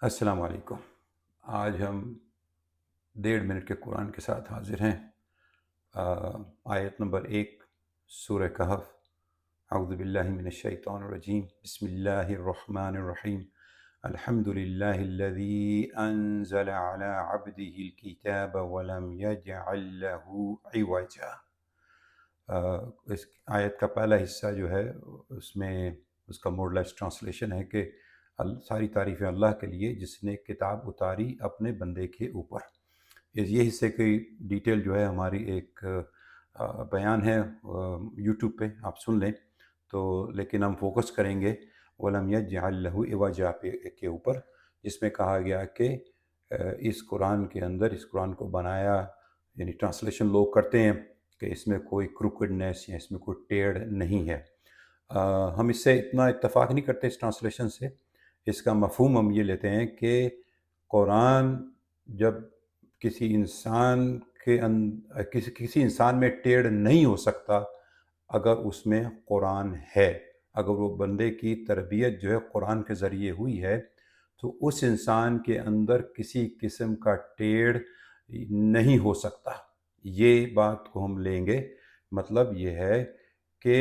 السلام علیکم۔ آج ہم 1.5 منٹ کے قرآن کے ساتھ حاضر ہیں۔ آیت نمبر 1، سورہ کہف۔ اعوذ باللہ من الشیطان الرجیم، بسم اللہ الرحمن الرحیم۔ الحمد للہ الذی انزل علی عبدہ الکتاب ولم یجعل لہ عوجا۔ اس آیت کا پہلا حصہ جو ہے اس میں اس کا مورلیس ٹرانسلیشن ہے کہ ساری تعریفیں اللہ کے لیے جس نے کتاب اتاری اپنے بندے کے اوپر۔ یہ حصے کی ڈیٹیل جو ہے ہماری ایک بیان ہے یوٹیوب پہ، آپ سن لیں تو، لیکن ہم فوکس کریں گے وَلَمْ يَجْعَلْ لَهُ عِوَجًا کے اوپر، جس میں کہا گیا کہ اس قرآن کے اندر، اس قرآن کو بنایا، یعنی ٹرانسلیشن لوگ کرتے ہیں کہ اس میں کوئی کروکڈنیس یا اس میں کوئی ٹیڑھ نہیں ہے۔ ہم اس سے اتنا اتفاق نہیں کرتے اس ٹرانسلیشن سے۔ اس کا مفہوم ہم یہ لیتے ہیں کہ قرآن جب کسی انسان کے کسی انسان میں ٹیڑھ نہیں ہو سکتا اگر اس میں قرآن ہے، اگر وہ بندے کی تربیت جو ہے قرآن کے ذریعے ہوئی ہے تو اس انسان کے اندر کسی قسم کا ٹیڑھ نہیں ہو سکتا۔ یہ بات کو ہم لیں گے، مطلب یہ ہے کہ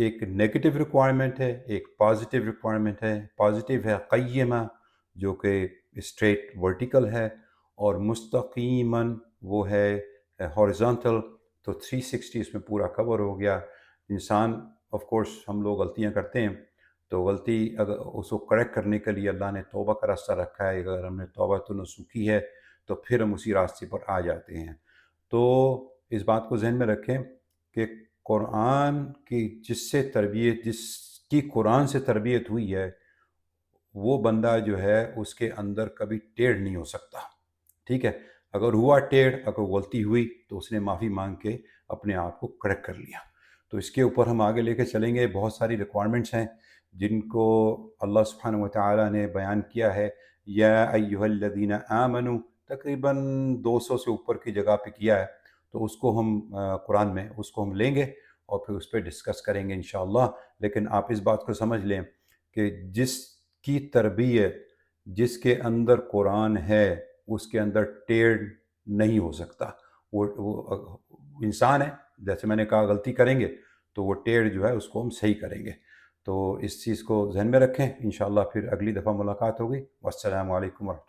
ایک نیگیٹو ریکوائرمنٹ ہے، ایک پازیٹیو ریکوائرمنٹ ہے۔ پازیٹیو ہے قیمہ، جو کہ اسٹریٹ ورٹیکل ہے، اور مستقیماً وہ ہے ہارزونٹل، تو 360 اس میں پورا کور ہو گیا۔ انسان آف کورس ہم لوگ غلطیاں کرتے ہیں، تو غلطی اگر اس کو کریکٹ کرنے کے لیے اللہ نے توبہ کا راستہ رکھا ہے۔ اگر ہم نے توبہ تو نصوح کی ہے تو پھر ہم اسی راستے پر آ جاتے ہیں۔ تو اس بات کو ذہن میں رکھیں کہ قرآن کی جس کی قرآن سے تربیت ہوئی ہے، وہ بندہ جو ہے اس کے اندر کبھی ٹیڑھ نہیں ہو سکتا، ٹھیک ہے؟ اگر ہوا ٹیڑھ، اگر غلطی ہوئی تو اس نے معافی مانگ کے اپنے آپ کو کریکٹ کر لیا۔ تو اس کے اوپر ہم آگے لے کے چلیں گے۔ بہت ساری ریکوائرمنٹس ہیں جن کو اللہ سبحانہ وتعالی نے بیان کیا ہے۔ یا ایہا الذین آمنوا تقریباً 200 سے اوپر کی جگہ پہ کیا ہے، تو اس کو ہم قرآن میں اس کو ہم لیں گے اور پھر اس پہ ڈسکس کریں گے انشاءاللہ۔ لیکن آپ اس بات کو سمجھ لیں کہ جس کی تربیت، جس کے اندر قرآن ہے، اس کے اندر ٹیڑھ نہیں ہو سکتا۔ وہ انسان ہے، جیسے میں نے کہا غلطی کریں گے تو وہ ٹیڑھ جو ہے اس کو ہم صحیح کریں گے۔ تو اس چیز کو ذہن میں رکھیں، انشاءاللہ پھر اگلی دفعہ ملاقات ہوگی۔ والسلام علیکم ورحمۃ اللہ۔